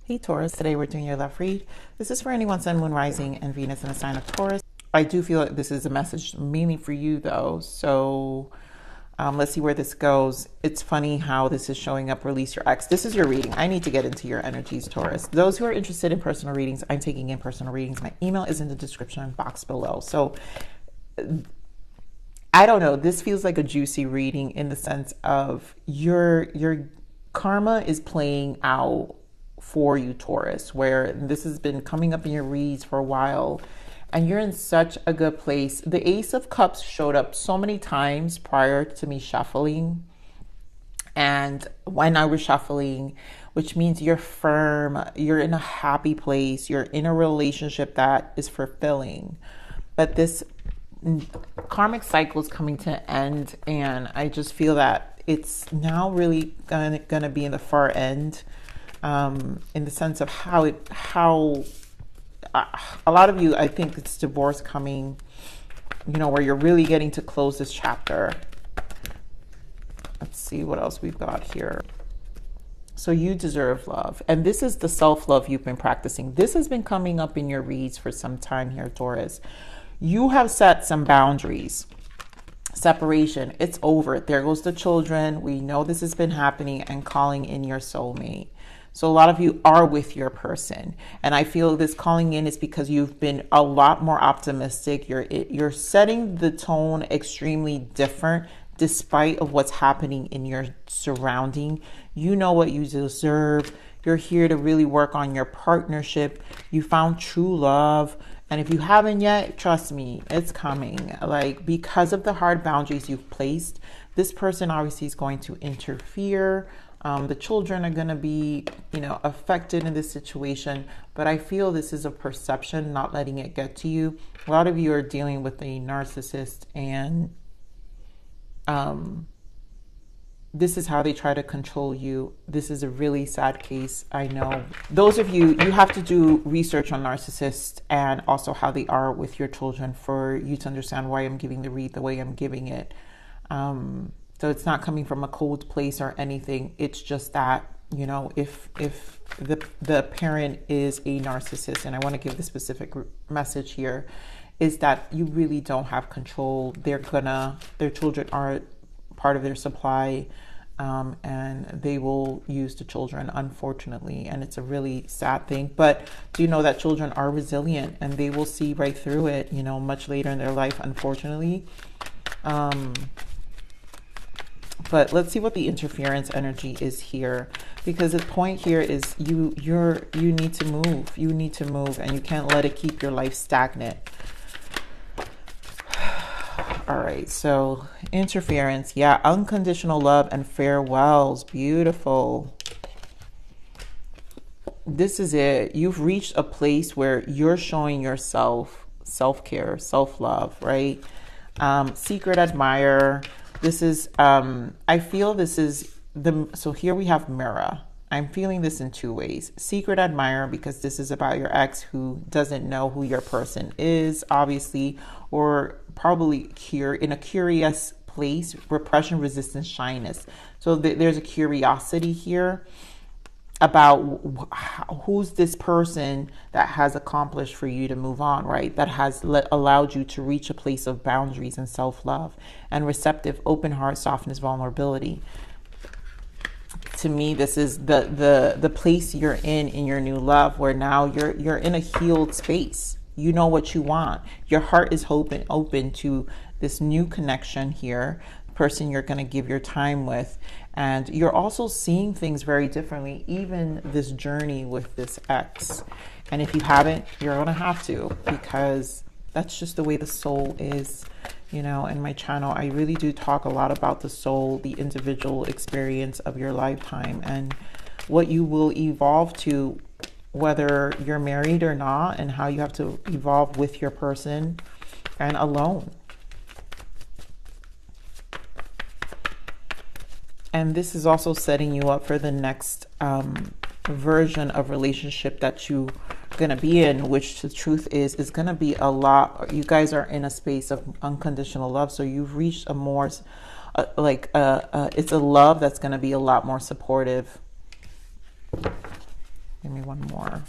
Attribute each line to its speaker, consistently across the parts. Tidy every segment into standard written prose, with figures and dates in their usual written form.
Speaker 1: Hey Taurus, today we're doing your love read. This is for anyone Sun, Moon, Rising, and Venus in the sign of Taurus. I do feel like this is a message mainly for you though, so let's see where this goes. It's funny how this is showing up, release your ex. This is your reading. I need to get into your energies, Taurus. Those who are interested in personal readings, I'm taking in personal readings. My email is in the description box below. So I don't know, this feels like a juicy reading in the sense of your karma is playing out for you, Taurus, where this has been coming up in your reads for a while and you're in such a good place. The Ace of Cups showed up so many times prior to me shuffling, and when I was shuffling, which means you're firm, you're in a happy place, you're in a relationship that is fulfilling. But this karmic cycle is coming to an end, and I just feel that it's now really gonna be in the far end, in the sense of how a lot of you, I think it's divorce coming, you know, where you're really getting to close this chapter. Let's see what else we've got here. So you deserve love, and this is the self-love you've been practicing. This has been coming up in your reads for some time here, Taurus. You have set some boundaries. Separation, it's over. There goes the children. We know this has been happening, and calling in your soulmate. So a lot of you are with your person, and I feel this calling in is because you've been a lot more optimistic. You're setting the tone extremely different despite of what's happening in your surrounding. You know what you deserve. You're here to really work on your partnership. You found true love. And if you haven't yet, trust me, it's coming. Like, because of the hard boundaries you've placed, this person obviously is going to interfere. The children are going to be, you know, affected in this situation. But I feel this is a perception, not letting it get to you. A lot of you are dealing with a narcissist, and this is how they try to control you. This is a really sad case. I know those of you, you have to do research on narcissists and also how they are with your children for you to understand why I'm giving the read the way I'm giving it. So it's not coming from a cold place or anything. It's just that, you know, if the parent is a narcissist, and I want to give the specific message here, is that you really don't have control. Their children are part of their supply, and they will use the children, unfortunately, and it's a really sad thing. But do you know that children are resilient, and they will see right through it, you know, much later in their life, unfortunately. But let's see what the interference energy is here, because the point here is you need to move. You need to move, and you can't let it keep your life stagnant. All right, so interference, yeah, unconditional love and farewells. Beautiful. This is it. You've reached a place where you're showing yourself self-care, self-love, right? Secret admirer. This is, I feel this is so here we have mirror. I'm feeling this in two ways. Secret admirer, because this is about your ex who doesn't know who your person is, obviously, or probably in a curious place, repression, resistance, shyness. So there's a curiosity here about who's this person that has accomplished for you to move on, right? That has allowed you to reach a place of boundaries and self-love and receptive, open heart, softness, vulnerability. To me, this is the place you're in your new love, where now you're in a healed space. You know what you want. Your heart is open to this new connection here, person you're going to give your time with. And you're also seeing things very differently, even this journey with this ex. And if you haven't, you're going to have to, because that's just the way the soul is. You know, in my channel, I really do talk a lot about the soul, the individual experience of your lifetime, and what you will evolve to, whether you're married or not, and how you have to evolve with your person and alone. And this is also setting you up for the next version of relationship that you're going to be in, which the truth is going to be a lot. You guys are in a space of unconditional love. So you've reached a more, it's a love that's going to be a lot more supportive. Give me one more.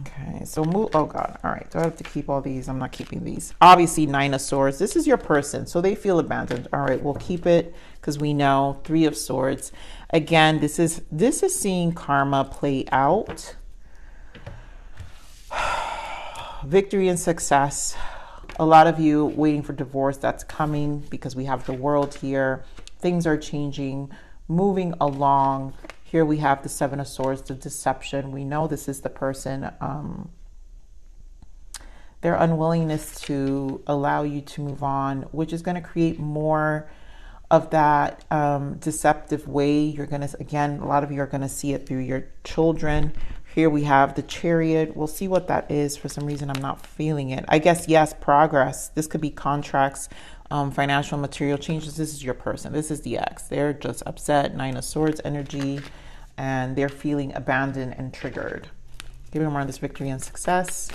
Speaker 1: Okay, so move. Oh God. All right. Do I have to keep all these? I'm not keeping these. Obviously, Nine of Swords. This is your person, so they feel abandoned. All right, we'll keep it because we know. Three of Swords. Again, this is seeing karma play out. Victory and success. A lot of you waiting for divorce. That's coming because we have the World here. Things are changing, moving along. Here we have the Seven of Swords, the deception. We know this is the person, their unwillingness to allow you to move on, which is going to create more of that deceptive way. You're going to, again, a lot of you are going to see it through your children. Here we have the Chariot. We'll see what that is. For some reason, I'm not feeling it. I guess, yes, progress. This could be contracts, financial, material changes. This is your person. This is the ex. They're just upset. Nine of Swords energy, and they're feeling abandoned and triggered. Give me more on this victory and success.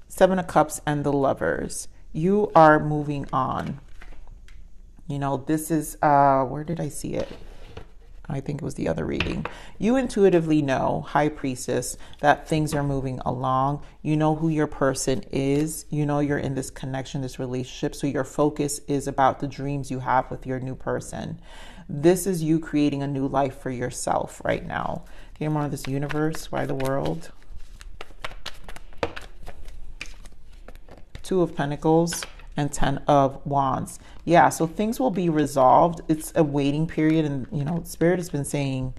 Speaker 1: Seven of Cups and the Lovers. You are moving on. You know, this is, where did I see it? I think it was the other reading. You intuitively know, High Priestess, that things are moving along. You know who your person is. You know you're in this connection, this relationship. So your focus is about the dreams you have with your new person. This is you creating a new life for yourself right now. Can you more of this universe? Why the World? Two of Pentacles and 10 of Wands. Yeah, so things will be resolved. It's a waiting period, and you know, Spirit has been saying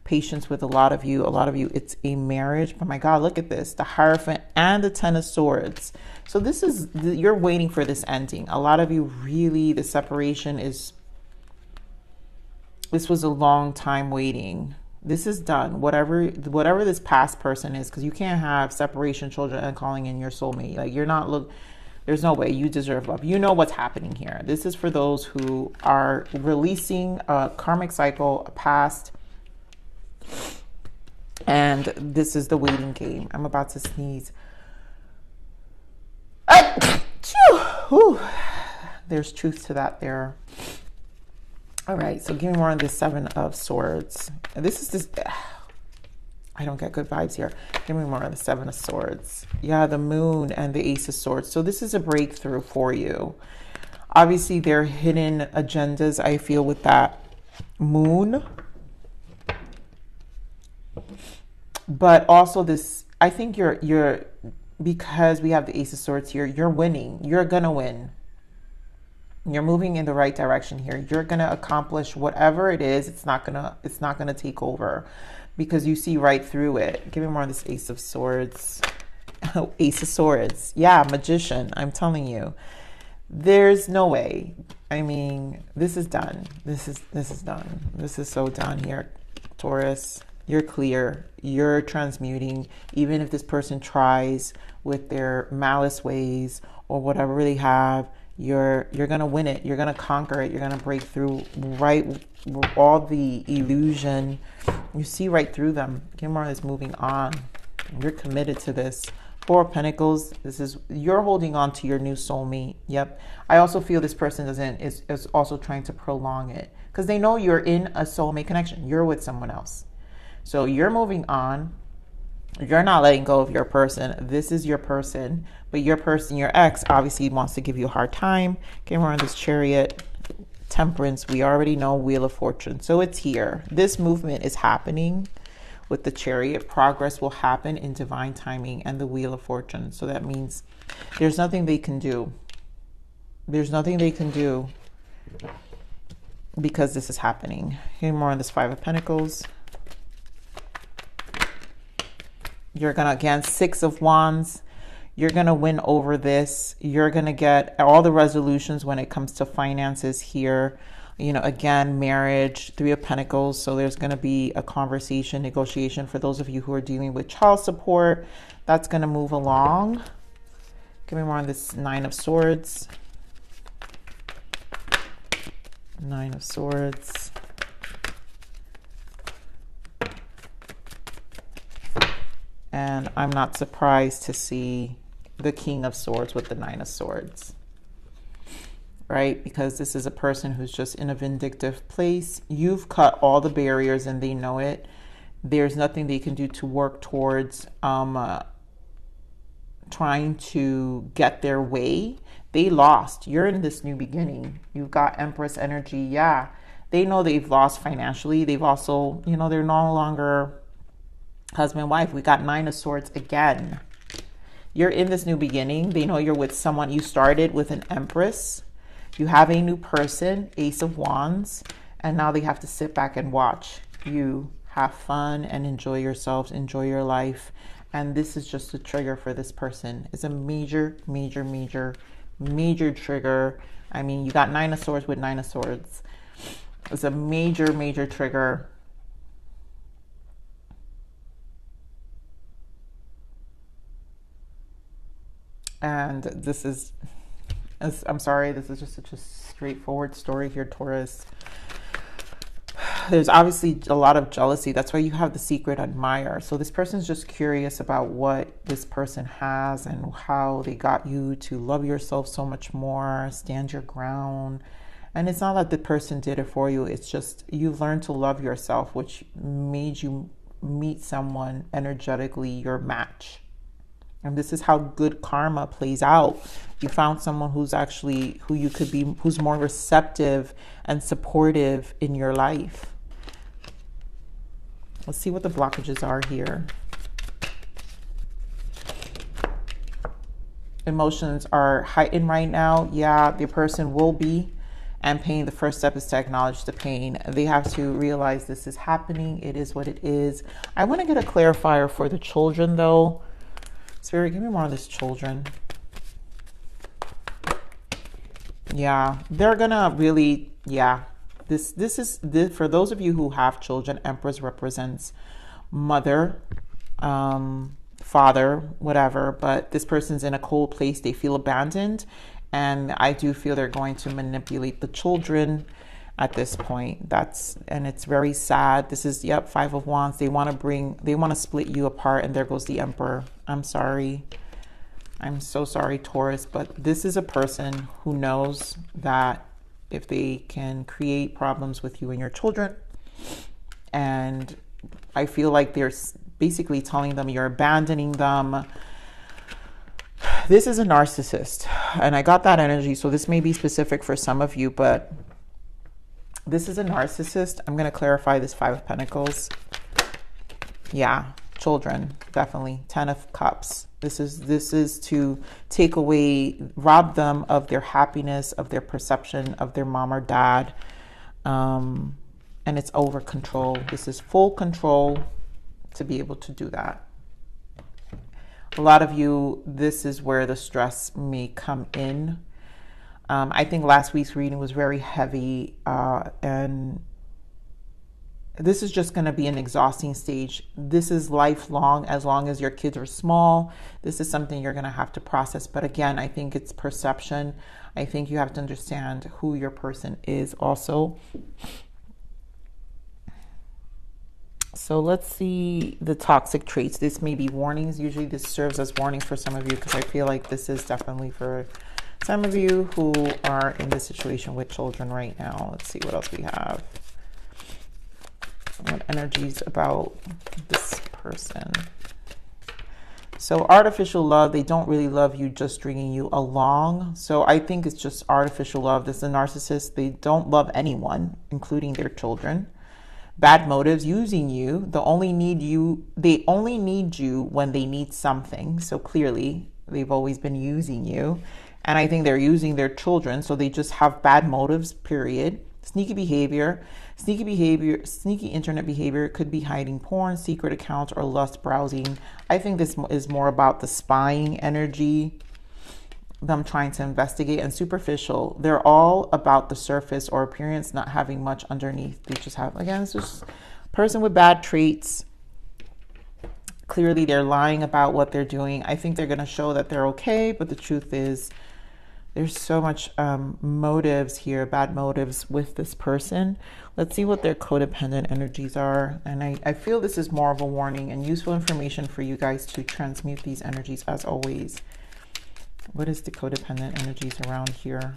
Speaker 1: patience with a lot of you. It's a marriage. But my God, look at this, the Hierophant and the 10 of Swords. So this is, you're waiting for this ending. A lot of you really, the separation is, this was a long time waiting. This is done. Whatever this past person is, because you can't have separation, children, and calling in your soulmate. Like, you're not, there's no way. You deserve love. You know what's happening here. This is for those who are releasing a karmic cycle, a past. And this is the waiting game. I'm about to sneeze. There's truth to that there. All right. So give me more on this Seven of Swords. This is this. I don't get good vibes here. Give me more of the Seven of Swords. Yeah, the Moon and the Ace of Swords. So this is a breakthrough for you. Obviously, there are hidden agendas, I feel, with that Moon. But also this, I think you're because we have the Ace of Swords here, you're winning. You're going to win. You're moving in the right direction here. You're going to accomplish whatever it is. It's not going to take over. Because you see right through it. Give me more of this Ace of Swords. Oh, Ace of Swords. Yeah, Magician. I'm telling you. There's no way. I mean, this is done. This is done. This is so done here, Taurus. You're clear. You're transmuting. Even if this person tries with their malice ways or whatever they have, you're going to win it. You're going to conquer it. You're going to break through right all the illusion. You see right through them. Give more of this moving on. You're committed to this. Four of Pentacles. This is, you're holding on to your new soulmate. Yep. I also feel this person is also trying to prolong it because they know you're in a soulmate connection. You're with someone else. So you're moving on. You're not letting go of your person. This is your person, but your person, your ex, obviously wants to give you a hard time. Give more on this Chariot. Temperance, we already know. Wheel of Fortune. So it's here. This movement is happening with the Chariot. Progress will happen in divine timing and the Wheel of Fortune. So that means there's nothing they can do. There's nothing they can do because this is happening. Here more on this Five of Pentacles. You're going to, again, Six of Wands. You're going to win over this. You're going to get all the resolutions when it comes to finances here. You know, again, marriage, Three of Pentacles. So there's going to be a conversation, negotiation for those of you who are dealing with child support. That's going to move along. Give me more on this Nine of Swords. Nine of Swords. And I'm not surprised to see the King of Swords with the Nine of Swords. right? Because this is a person who's just in a vindictive place. You've cut all the barriers and they know it. There's nothing they can do to work towards trying to get their way. They lost. You're in this new beginning. You've got Empress energy. Yeah, they know they've lost financially. They've also, you know, they're no longer husband and wife. We got Nine of Swords again. You're in this new beginning. They know you're with someone. You started with an Empress. You have a new person, Ace of Wands, and now they have to sit back and watch you have fun and enjoy yourselves, enjoy your life. And this is just a trigger for this person. It's a major, major, major, major trigger. I mean, you got Nine of Swords with Nine of Swords. It's a major, major trigger. And this is, I'm sorry, this is just such a straightforward story here, Taurus. There's obviously a lot of jealousy. That's why you have the secret admirer. So this person's just curious about what this person has and how they got you to love yourself so much more, stand your ground. And it's not that the person did it for you. It's just you've learned to love yourself, which made you meet someone energetically your match. And this is how good karma plays out. You found someone who's actually, who you could be, who's more receptive and supportive in your life. Let's see what the blockages are here. Emotions are heightened right now. Yeah, the person will be. And pain, the first step is to acknowledge the pain. They have to realize this is happening. It is what it is. I want to get a clarifier for the children, though. Spirit, give me more of this children. Yeah, they're gonna really, yeah. This is for those of you who have children. Empress represents mother, father, whatever. But this person's in a cold place. They feel abandoned, and I do feel they're going to manipulate the children at this point. And it's very sad. This is, yep, Five of Wands. They want to split you apart, and there goes the Emperor. I'm sorry. I'm so sorry, Taurus, but this is a person who knows that if they can create problems with you and your children, and I feel like they're basically telling them you're abandoning them. This is a narcissist, and I got that energy, so this may be specific for some of you, but this is a narcissist. I'm going to clarify this Five of Pentacles. Yeah, children, definitely. 10 of Cups. This is to take away, rob them of their happiness, of their perception of their mom or dad. And it's over control. This is full control to be able to do that. A lot of you, this is where the stress may come in. I think last week's reading was very heavy, and this is just going to be an exhausting stage. This is lifelong, as long as your kids are small. This is something you're going to have to process. But again, I think it's perception. I think you have to understand who your person is also. So let's see the toxic traits. This may be warnings. Usually this serves as warnings for some of you, because I feel like this is definitely for some of you who are in this situation with children right now. Let's see what else we have. What energies about this person? So artificial love, they don't really love you, just stringing you along. So I think it's just artificial love. This is a narcissist. They don't love anyone, including their children. Bad motives, using you. They only need you when they need something. So clearly they've always been using you. And I think they're using their children. So they just have bad motives, period. Sneaky behavior. Sneaky internet behavior. Could be hiding porn, secret accounts, or lust browsing. I think this is more about the spying energy, them trying to investigate, and superficial. They're all about the surface or appearance, not having much underneath. They just have, again, it's just a person with bad traits. Clearly, they're lying about what they're doing. I think they're going to show that they're okay, but the truth is, there's so much motives here, bad motives with this person. Let's see what their codependent energies are. And I feel this is more of a warning and useful information for you guys to transmute these energies as always. What is the codependent energies around here?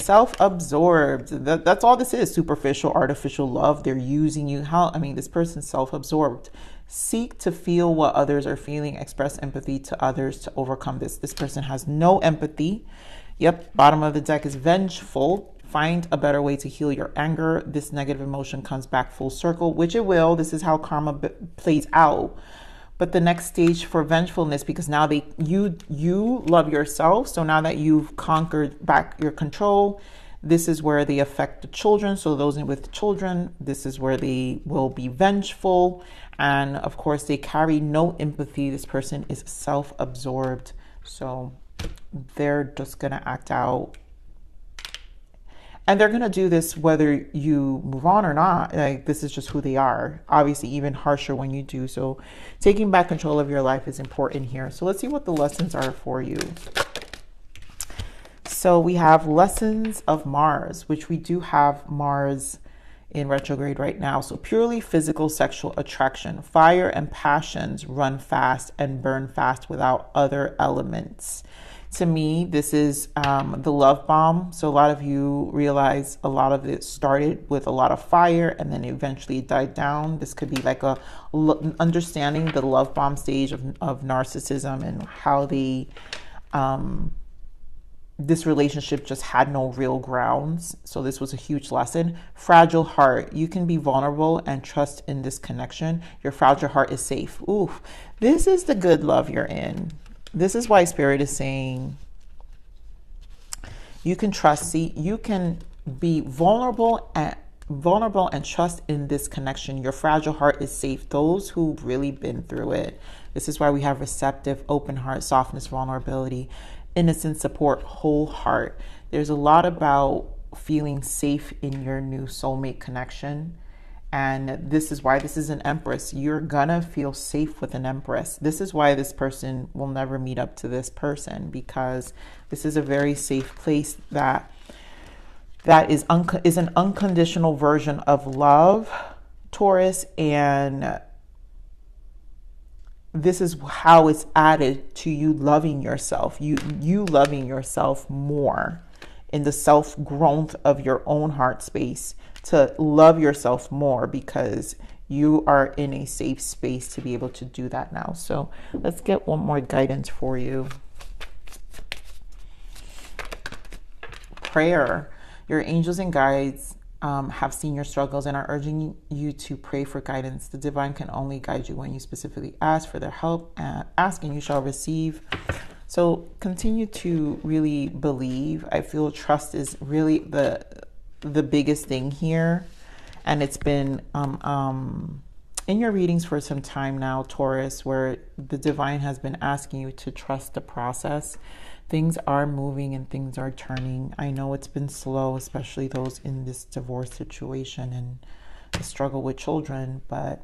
Speaker 1: self-absorbed. That's all this is. Superficial, artificial love. They're using you. This person's self-absorbed. Seek to feel what others are feeling. Express empathy to others to overcome this. This person has no empathy. Yep. Bottom of the deck is vengeful. Find a better way to heal your anger. This negative emotion comes back full circle, which it will. This is how karma plays out. But the next stage for vengefulness, because now you love yourself. So now that you've conquered back your control, this is where they affect the children. So those with children, this is where they will be vengeful. And of course, they carry no empathy. This person is self-absorbed. So they're just going to act out. And they're going to do this whether you move on or not. Like, this is just who they are. Obviously, even harsher when you do. So taking back control of your life is important here. So let's see what the lessons are for you. So we have lessons of Mars, which we do have Mars in retrograde right now. So purely physical sexual attraction. Fire and passions run fast and burn fast without other elements. To me, this is the love bomb. So a lot of you realize a lot of it started with a lot of fire and then eventually died down. This could be like understanding the love bomb stage of narcissism and how this relationship just had no real grounds. So this was a huge lesson. Fragile heart. You can be vulnerable and trust in this connection. Your fragile heart is safe. Oof. This is the good love you're in. This is why Spirit is saying you can trust. See, you can be vulnerable and trust in this connection. Your fragile heart is safe. Those who've really been through it. This is why we have receptive, open heart, softness, vulnerability, innocent, support, whole heart. There's a lot about feeling safe in your new soulmate connection. And this is why this is an Empress. You're gonna feel safe with an Empress. This is why this person will never meet up to this person, because this is a very safe place that is an unconditional version of love, Taurus. And this is how it's added to you loving yourself, you loving yourself more in the self-growth of your own heart space, to love yourself more, because you are in a safe space to be able to do that now. So let's get one more guidance for you. Prayer. Your angels and guides have seen your struggles and are urging you to pray for guidance. The divine can only guide you when you specifically ask for their help. Ask and you shall receive. So continue to really believe. I feel trust is really the biggest thing here. And it's been in your readings for some time now, Taurus, where the divine has been asking you to trust the process. Things are moving and things are turning. I know it's been slow, especially those in this divorce situation and the struggle with children, but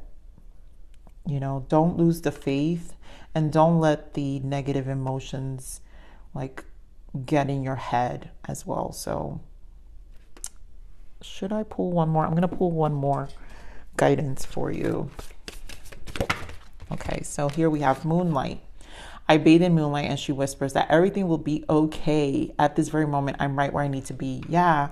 Speaker 1: you know, don't lose the faith and don't let the negative emotions like get in your head as well. So should I pull one more? I'm going to pull one more guidance for you. Okay, so here we have Moonlight. I bathe in moonlight and she whispers that everything will be okay. At this very moment, I'm right where I need to be. Yeah,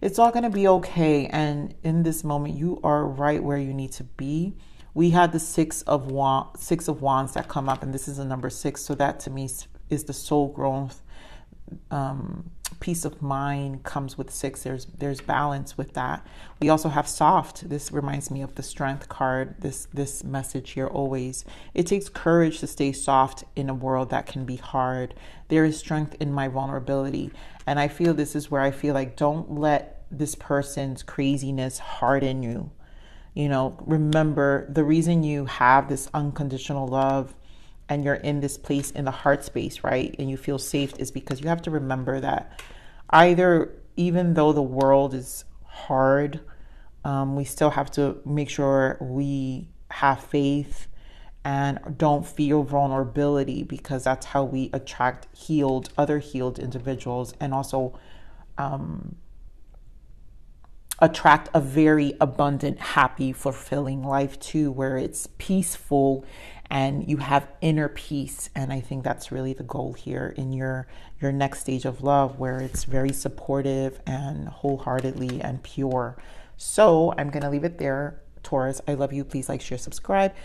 Speaker 1: it's all going to be okay. And in this moment, you are right where you need to be. We had the Six of Wands that come up, and this is a number 6. So that to me is the soul growth. Peace of mind comes with 6. There's balance with that. We also have soft. This reminds me of the Strength card. This message here always. It takes courage to stay soft in a world that can be hard. There is strength in my vulnerability. And I feel this is where I feel like don't let this person's craziness harden you. You know, remember the reason you have this unconditional love and you're in this place in the heart space, right? And you feel safe is because you have to remember that even though the world is hard, we still have to make sure we have faith and don't feel vulnerability, because that's how we attract other healed individuals, and also attract a very abundant, happy, fulfilling life too, where it's peaceful and you have inner peace. And I think that's really the goal here in your next stage of love, where it's very supportive and wholeheartedly and pure. So I'm going to leave it there, Taurus. I love you. Please like, share, subscribe.